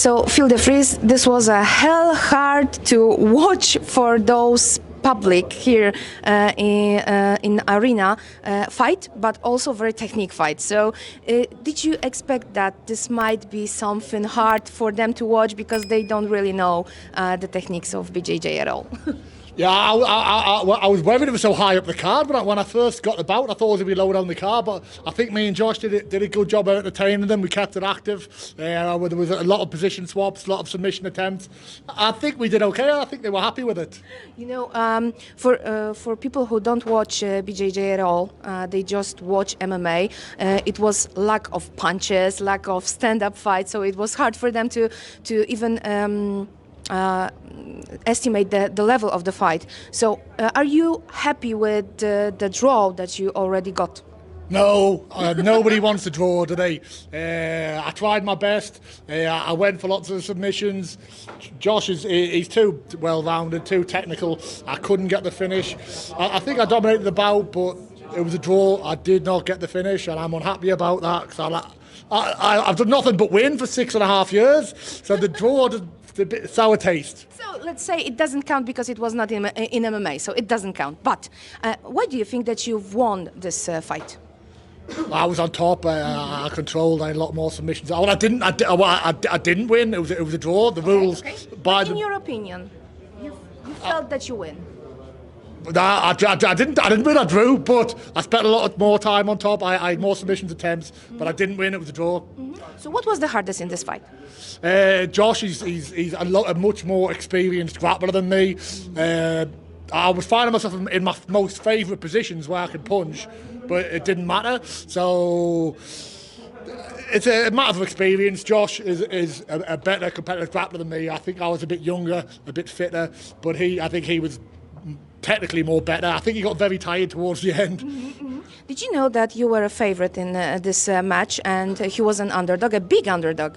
So Phil de Vries, this was a hell hard to watch for those public here in arena fight, but also very technique fight. So did you expect that this might be something hard for them to watch because they don't really know the techniques of BJJ at all? Yeah, I was worried it was so high up the card, but when I first got the bout, I thought it was going to be low down the card, but I think me and Josh did a good job of entertaining them. We kept it active. There was a lot of position swaps, a lot of submission attempts. I think we did okay. I think they were happy with it. You know, for people who don't watch BJJ at all, they just watch MMA. It was lack of punches, lack of stand-up fights, so it was hard for them to even estimate the level of the fight. So are you happy with the draw that you already got? No, nobody wants to draw today. I tried my best. I went for lots of submissions. Josh he's too well-rounded, too technical. I couldn't get the finish. I think I dominated the bout, but it was a draw. I did not get the finish, and I'm unhappy about that because I've done nothing but win for 6.5 years. So the draw, a bit sour taste. So let's say it doesn't count because it was not in MMA, so it doesn't count. But why do you think that you've won this fight? I was on top. I controlled. I had a lot more submissions. I didn't win. It was a draw. The rules. Okay. By in your opinion, you felt that you win. I didn't win. I drew, but I spent a lot more time on top. I had more submissions attempts, but I didn't win. It was a draw. Mm-hmm. So what was the hardest in this fight? Josh, he's a much more experienced grappler than me. I was finding myself in my most favourite positions where I could punch, but it didn't matter. So it's a matter of experience. Josh is a better competitive grappler than me. I think I was a bit younger, a bit fitter, but I think he was technically more better. I think he got very tired towards the end. Mm-hmm, mm-hmm. Did you know that you were a favorite in this match and he was an underdog, a big underdog?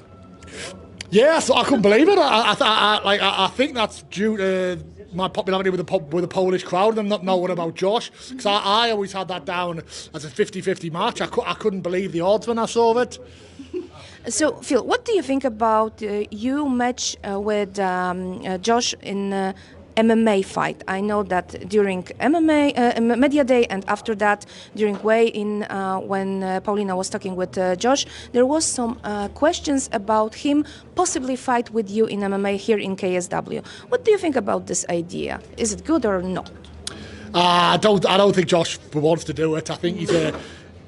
Yeah, so I couldn't believe it. I think that's due to my popularity with the Polish crowd and them not knowing about Josh. Because I always had that down as a 50-50 match. I couldn't believe the odds when I saw it. So, Phil, what do you think about you match with Josh in MMA fight? I know that during MMA Media Day and after that, during weigh-in, when Paulina was talking with Josh, there was some questions about him possibly fight with you in MMA here in KSW. What do you think about this idea? Is it good or not? I don't think Josh wants to do it. I think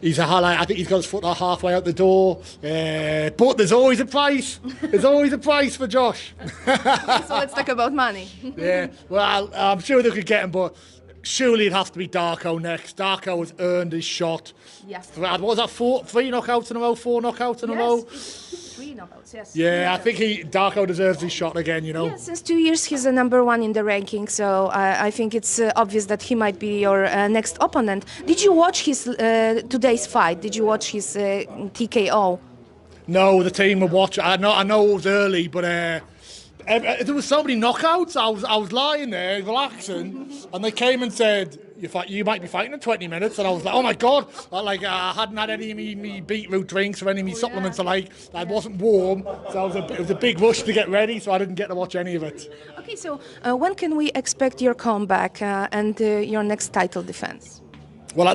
he's a highlight. I think he's got his foot halfway out the door. But there's always a price. There's always a price for Josh. So let's talk about money. Yeah, well, I'm sure they could get him, but surely it'd have to be DARKO next. DARKO has earned his shot. Yes. What was that, 3 knockouts in a row, 4 knockouts in a row? 3 knockouts, yes. Yeah, I think DARKO deserves his shot again, you know. Yeah, since 2 years he's the #1 in the ranking, so I think it's obvious that he might be your next opponent. Did you watch his today's fight? Did you watch his TKO? No, the team would watch. I know it was early, but there was so many knockouts. I was lying there relaxing, and they came and said, "You might be fighting in 20 minutes." And I was like, "Oh my god!" I hadn't had any of me beetroot drinks or any of me supplements. I wasn't warm, so it was a big rush to get ready. So I didn't get to watch any of it. Okay, so when can we expect your comeback and your next title defense? Well,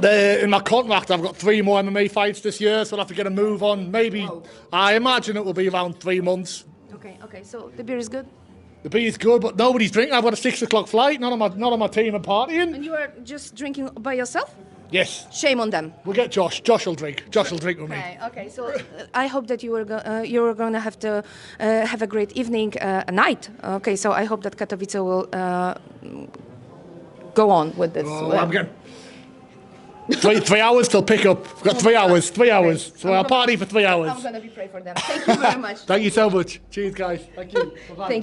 in my contract, I've got 3 more MMA fights this year, so I'll have to get a move on. Maybe, I imagine it will be around 3 months. Okay, so the beer is good? The beer is good, but nobody's drinking. I've got a 6 o'clock flight, not on my team and partying. And you are just drinking by yourself? Yes. Shame on them. We'll get Josh. Josh will drink. Josh will drink with me. Okay. So I hope that you are going to have a great evening, a night. Okay, so I hope that Katowice will go on with this. I'm getting 3 hours till pick up. We've got 3 hours. 3 hours. So I'll party for 3 hours. I'm going to be praying for them. Thank you very much. Thank you so much. Cheers, guys. Thank you. Bye-bye. Thank you.